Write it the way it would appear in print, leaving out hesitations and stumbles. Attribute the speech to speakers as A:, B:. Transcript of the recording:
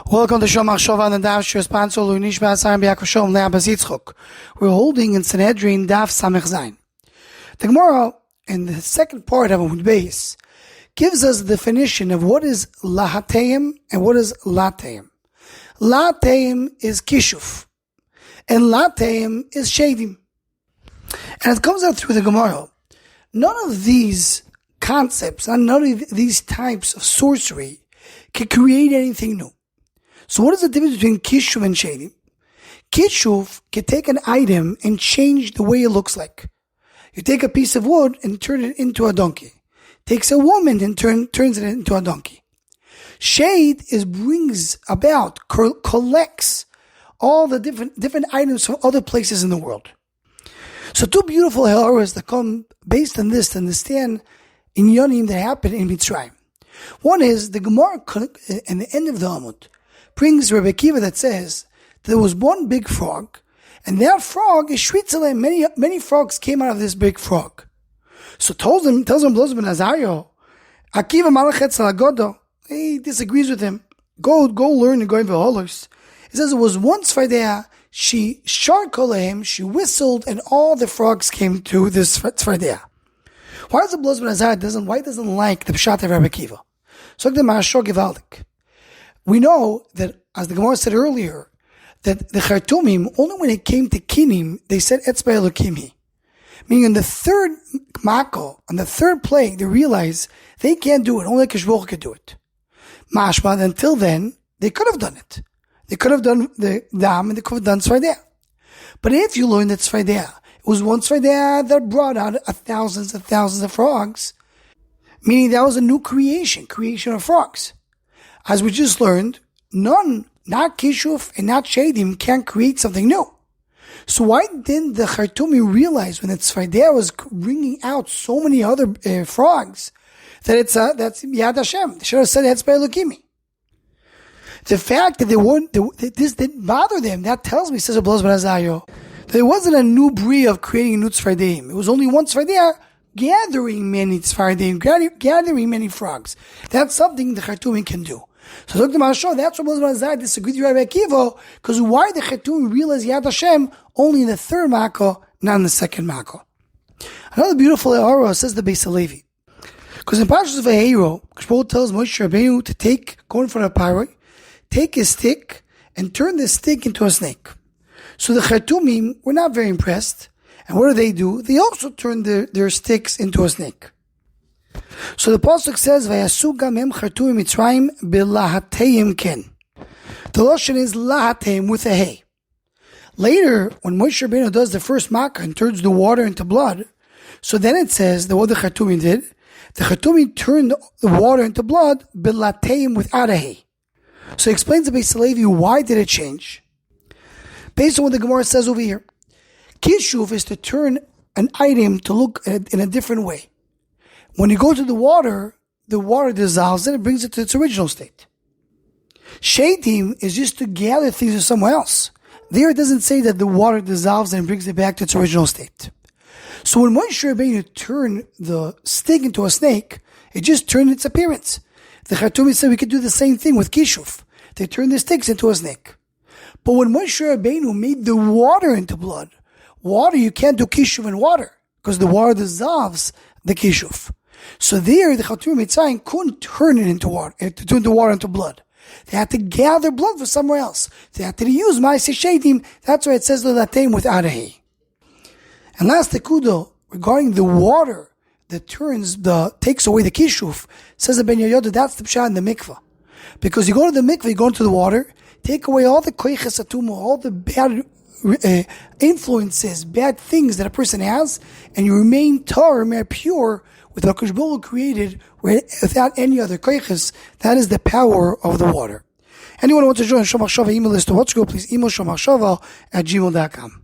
A: Welcome to Shomach Shova and the Daf Shir sponsor Luinish Basar B'Yakov Shom Le'Abbas Yitzchok. We're holding in Sanhedrin Daf Samech Zayin. The Gemara, in the second part of Amud Beis, gives us the definition of what is Lahateim and what is Lateim. Lateim is Kishuf, and Lateim is Shedim. And it comes out through the Gemara. None of these concepts, none of these types of sorcery can create anything new. So what is the difference between Kishuf and Shedim? Kishuf can take an item and change the way it looks like. You take a piece of wood and turn it into a donkey. Takes a woman and turns it into a donkey. Shade brings about, collects all the different items from other places in the world. So two beautiful halaras that come based on this to understand in Yonim that happened in Mitzrayim. One is the Gemara in the end of the Amud brings Rebbe Akiva that says that there was one big frog, and that frog is Shvitzalem. Many frogs came out of this big frog. So tells him Bloz ben Azario, Akiva Malachetz Alagodo. He disagrees with him. Go learn and go in V'holos. He says it was once Tzfardea, she sharkolehem, she whistled, and all the frogs came to this Tzfardea. Why does the Bloz ben Azario doesn't like the Pshat of Rebbe Akiva? So the Mashor Givaldik. We know that, as the Gemara said earlier, that the Chartumim, only when it came to Kinim, they said Etzba Elokimhi. Meaning in the third Mako, on the third plague, they realized they can't do it, only Kishuf could do it. Mashma, until then, they could have done it. They could have done the Dam and they could have done Tzfardea. But if you learn that Tzfardea, it was one Tzfardea that brought out thousands and thousands of frogs, meaning that was a new creation of frogs. As we just learned, none, not Kishuf and not Shedim, can create something new. So why didn't the Chartumi realize when the Tzfardea was bringing out so many other frogs that that's Yad Hashem? They should have said Etzba Elokimi. The fact that this didn't bother them, that tells me, says Bloz ben Azario, that it wasn't a new brie of creating a new Tzfardeim. It was only one Tzfardea gathering many Tzfardeim, gathering many frogs. That's something the Chartumi can do. So Dr. Mashal, that's what Bloz ben Azario disagreed with Rabbi Akiva, because why the Chartumi realized Yad Hashem only in the third Mako, not in the second Mako. Another beautiful Eora says the Beis Halevi. Because in Parshas Vayero, Kishuf tells Moshe Rabbeinu to go in front of Paroi, take his stick, and turn the stick into a snake. So the Chartumim were not very impressed. And what do? They also turn their sticks into a snake. So the Pasuk says, Vayasu gamem Chartumim Mitzrayim b'lahateim ken. The Lashon is lahateim with a hay. Later, when Moshe Rabbeinu does the first Makkah and turns the water into blood, so then it says that what the Chartumim did, the Chartumim turned the water into blood b'lahateim without a hay. So he explains to Beis Halevi why did it change. Based on what the Gemara says over here, Kishuf is to turn an item to look in a different way. When you go to the water dissolves and it brings it to its original state. Shedim is just to gather things from somewhere else. There it doesn't say that the water dissolves and brings it back to its original state. So when Moshe Rabbeinu turned the stick into a snake, it just turned its appearance. The Chartumi said we could do the same thing with Kishuf. They turned the sticks into a snake. But when Moshe Rabbeinu made the water into blood, you can't do Kishuf in water, because the water dissolves the Kishuf. So there, the Chartumi Mitzrayim couldn't turn it into water, to turn the water into blood. They had to gather blood from somewhere else. They had to use Ma'aseh Shedim. That's why it says L'lateim without a hay. And last Tekudo, regarding the water that takes away the Kishuf, says the Ben Yoyoda, that's the Pshat in the mikveh. Because you go to the mikveh, you go into the water, take away all the koiches atuma, all the bad influences, bad things that a person has, and you remain pure with what Hakadosh Baruch Hu created without any other koiches. That is the power of the water. Anyone who wants to join Shomach Shava email list to what's go, please email shomachshava@gmail.com.